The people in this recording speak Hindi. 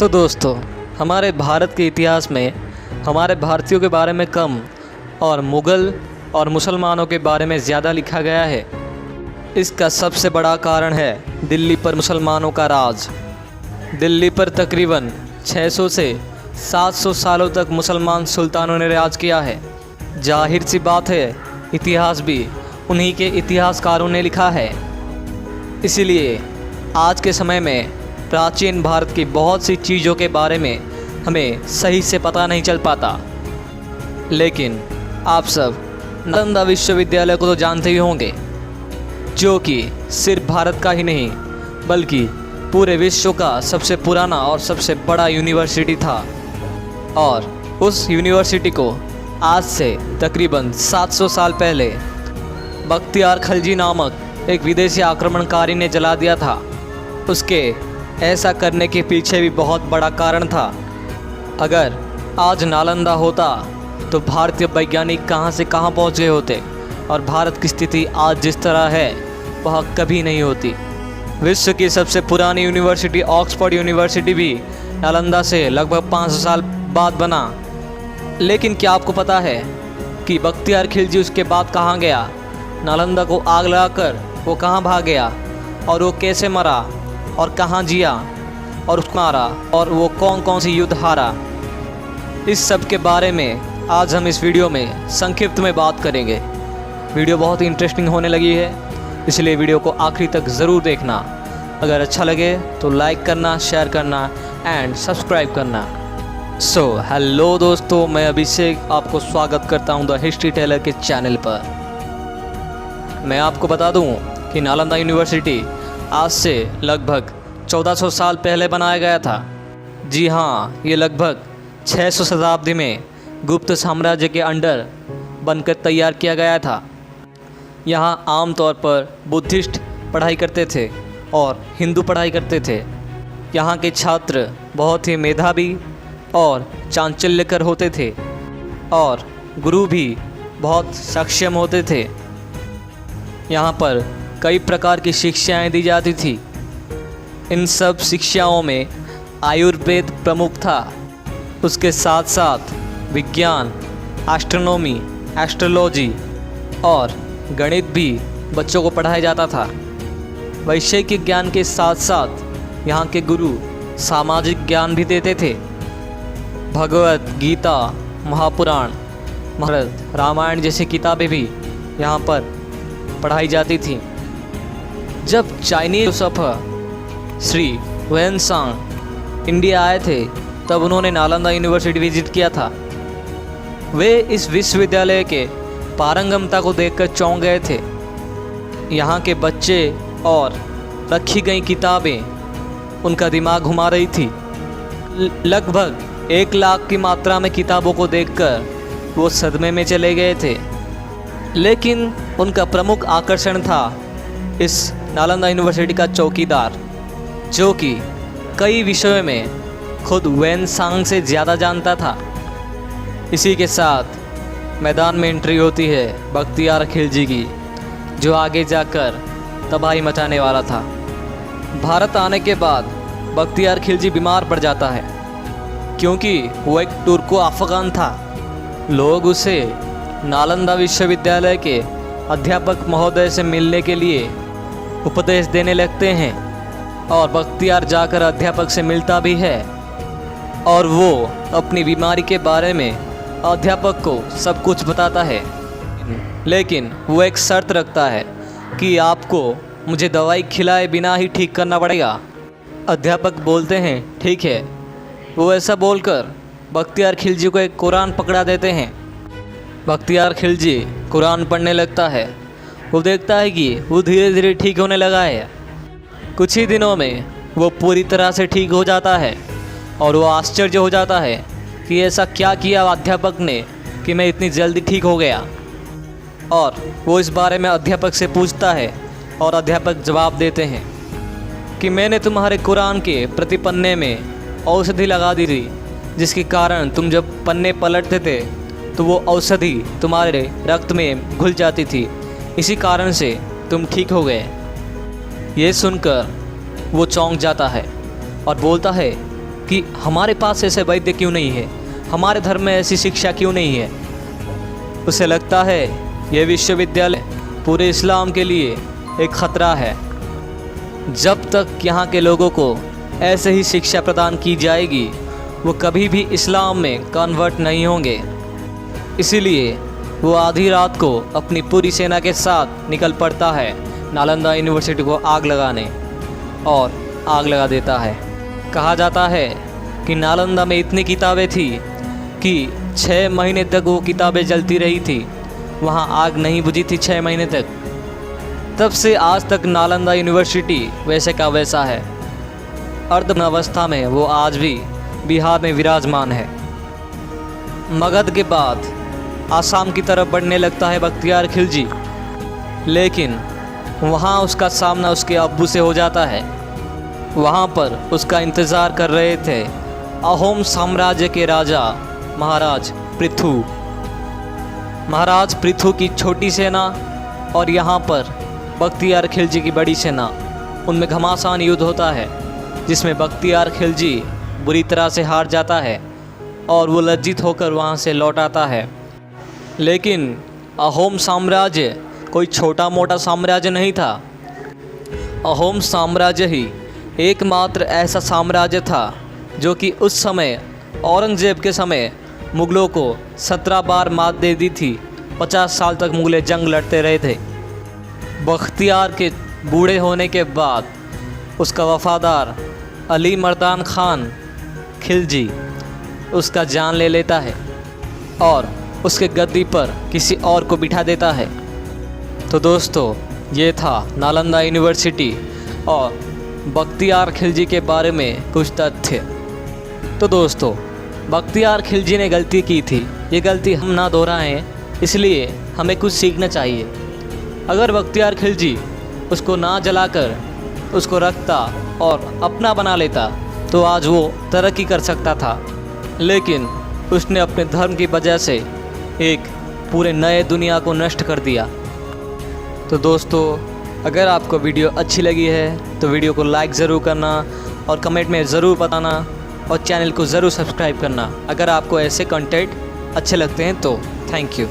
तो दोस्तों, हमारे भारत के इतिहास में हमारे भारतीयों के बारे में कम और मुग़ल और मुसलमानों के बारे में ज़्यादा लिखा गया है। इसका सबसे बड़ा कारण है दिल्ली पर मुसलमानों का राज। दिल्ली पर तकरीबन 600 से 700 सालों तक मुसलमान सुल्तानों ने राज किया है। जाहिर सी बात है, इतिहास भी उन्हीं के इतिहासकारों ने लिखा है। इसीलिए आज के समय में प्राचीन भारत की बहुत सी चीज़ों के बारे में हमें सही से पता नहीं चल पाता। लेकिन आप सब नालंदा विश्वविद्यालय को तो जानते ही होंगे, जो कि सिर्फ भारत का ही नहीं बल्कि पूरे विश्व का सबसे पुराना और सबसे बड़ा यूनिवर्सिटी था। और उस यूनिवर्सिटी को आज से तकरीबन 700 साल पहले बख्तियार खिलजी नामक एक विदेशी आक्रमणकारी ने जला दिया था। उसके ऐसा करने के पीछे भी बहुत बड़ा कारण था। अगर आज नालंदा होता तो भारतीय वैज्ञानिक कहां से कहां पहुंच गए होते और भारत की स्थिति आज जिस तरह है वह कभी नहीं होती। विश्व की सबसे पुरानी यूनिवर्सिटी ऑक्सफोर्ड यूनिवर्सिटी भी नालंदा से लगभग 500 साल बाद बना। लेकिन क्या आपको पता है कि बख्तियार खिलजी उसके बाद कहाँ गया? नालंदा को आग लगाकर वो कहाँ भाग गया और वो कैसे मरा और कहाँ जिया और उसको मारा और वो कौन कौन सी युद्ध हारा? इस सब के बारे में आज हम इस वीडियो में संक्षिप्त में बात करेंगे। वीडियो बहुत ही इंटरेस्टिंग होने लगी है, इसलिए वीडियो को आखिरी तक ज़रूर देखना। अगर अच्छा लगे तो लाइक करना, शेयर करना एंड सब्सक्राइब करना। सो हेलो दोस्तों, मैं अभिषेक आपको स्वागत करता हूं द हिस्ट्री टेलर के चैनल पर। मैं आपको बता दूं कि नालंदा यूनिवर्सिटी आज से लगभग 1400 साल पहले बनाया गया था। जी हाँ, ये लगभग 600 शताब्दी में गुप्त साम्राज्य के अंडर बनकर तैयार किया गया था। यहाँ आमतौर पर बुद्धिस्ट पढ़ाई करते थे और हिंदू पढ़ाई करते थे। यहाँ के छात्र बहुत ही मेधावी और चांचल्यकर होते थे और गुरु भी बहुत सक्षम होते थे। यहाँ पर कई प्रकार की शिक्षाएं दी जाती थी। इन सब शिक्षाओं में आयुर्वेद प्रमुख था। उसके साथ साथ विज्ञान, एस्ट्रोनॉमी, एस्ट्रोलॉजी और गणित भी बच्चों को पढ़ाया जाता था। वैषयिक ज्ञान के साथ साथ यहाँ के गुरु सामाजिक ज्ञान भी देते थे। भगवत गीता, महापुराण, महाभारत, रामायण जैसी किताबें भी यहाँ पर पढ़ाई जाती थी। जब Chinese philosopher Shri Hiuen Tsang India आए थे तब उन्होंने नालंदा यूनिवर्सिटी विजिट किया था। वे इस विश्वविद्यालय के पारंगमता को देखकर चौंक गए थे। यहाँ के बच्चे और रखी गई किताबें उनका दिमाग घुमा रही थी। लगभग 1 लाख की मात्रा में किताबों को देखकर वो सदमे में चले गए थे। लेकिन उनका प्रमुख आकर्षण था इस नालंदा यूनिवर्सिटी का चौकीदार, जो कि कई विषयों में खुद ह्वेनसांग से ज़्यादा जानता था। इसी के साथ मैदान में एंट्री होती है बख्तियार खिलजी की, जो आगे जाकर तबाही मचाने वाला था। भारत आने के बाद बख्तियार खिलजी बीमार पड़ जाता है, क्योंकि वो एक तुर्को अफगान था। लोग उसे नालंदा विश्वविद्यालय के अध्यापक महोदय से मिलने के लिए उपदेश देने लगते हैं और बख्तियार जाकर अध्यापक से मिलता भी है और वो अपनी बीमारी के बारे में अध्यापक को सब कुछ बताता है। लेकिन वो एक शर्त रखता है कि आपको मुझे दवाई खिलाए बिना ही ठीक करना पड़ेगा। अध्यापक बोलते हैं ठीक है। वो ऐसा बोलकर बख्तियार खिलजी को एक कुरान पकड़ा देते हैं। बख्तियार खिलजी कुरान पढ़ने लगता है। वो देखता है कि वो धीरे धीरे ठीक होने लगा है। कुछ ही दिनों में वो पूरी तरह से ठीक हो जाता है और वो आश्चर्य हो जाता है कि ऐसा क्या किया अध्यापक ने कि मैं इतनी जल्दी ठीक हो गया। और वो इस बारे में अध्यापक से पूछता है और अध्यापक जवाब देते हैं कि मैंने तुम्हारे कुरान के प्रति पन्ने में औषधि लगा दी थी, जिसके कारण तुम जब पन्ने पलटते थे तो वो औषधि तुम्हारे रक्त में घुल जाती थी। इसी कारण से तुम ठीक हो गए। ये सुनकर वो चौंक जाता है और बोलता है कि हमारे पास ऐसे वैद्य क्यों नहीं है, हमारे धर्म में ऐसी शिक्षा क्यों नहीं है। उसे लगता है यह विश्वविद्यालय पूरे इस्लाम के लिए एक ख़तरा है। जब तक यहाँ के लोगों को ऐसे ही शिक्षा प्रदान की जाएगी वो कभी भी इस्लाम में कन्वर्ट नहीं होंगे। इसीलिए वो आधी रात को अपनी पूरी सेना के साथ निकल पड़ता है नालंदा यूनिवर्सिटी को आग लगाने, और आग लगा देता है। कहा जाता है कि नालंदा में इतनी किताबें थी कि 6 महीने तक वो किताबें जलती रही थी, वहाँ आग नहीं बुझी थी 6 महीने तक। तब से आज तक नालंदा यूनिवर्सिटी वैसे का वैसा है, अर्धअवस्था में वो आज भी बिहार में विराजमान है। मगध के बाद आसाम की तरफ बढ़ने लगता है बख्तियार खिलजी, लेकिन वहाँ उसका सामना उसके अब्बू से हो जाता है। वहाँ पर उसका इंतज़ार कर रहे थे अहोम साम्राज्य के राजा महाराज पृथु। महाराज पृथु की छोटी सेना और यहाँ पर बख्तियार खिलजी की बड़ी सेना, उनमें घमासान युद्ध होता है जिसमें बख्तियार खिलजी बुरी तरह से हार जाता है और वो लज्जित होकर वहाँ से लौट आता है। लेकिन अहोम साम्राज्य कोई छोटा मोटा साम्राज्य नहीं था। अहोम साम्राज्य ही एकमात्र ऐसा साम्राज्य था जो कि उस समय औरंगज़ेब के समय मुग़लों को 17 बार मात दे दी थी। 50 साल तक मुग़ल जंग लड़ते रहे थे। बख्तियार के बूढ़े होने के बाद उसका वफ़ादार अली मर्दान ख़ान खिलजी उसका जान ले लेता है और उसके गद्दी पर किसी और को बिठा देता है। तो दोस्तों, ये था नालंदा यूनिवर्सिटी और बख्तियार खिलजी के बारे में कुछ तथ्य। तो दोस्तों, बख्तियार खिलजी ने गलती की थी, ये गलती हम ना दोहराएं, इसलिए हमें कुछ सीखना चाहिए। अगर बख्तियार खिलजी उसको ना जलाकर उसको रखता और अपना बना लेता तो आज वो तरक्की कर सकता था, लेकिन उसने अपने धर्म की वजह से एक पूरे नए दुनिया को नष्ट कर दिया। तो दोस्तों, अगर आपको वीडियो अच्छी लगी है तो वीडियो को लाइक ज़रूर करना और कमेंट में ज़रूर बताना और चैनल को ज़रूर सब्सक्राइब करना अगर आपको ऐसे कंटेंट अच्छे लगते हैं तो। Thank you.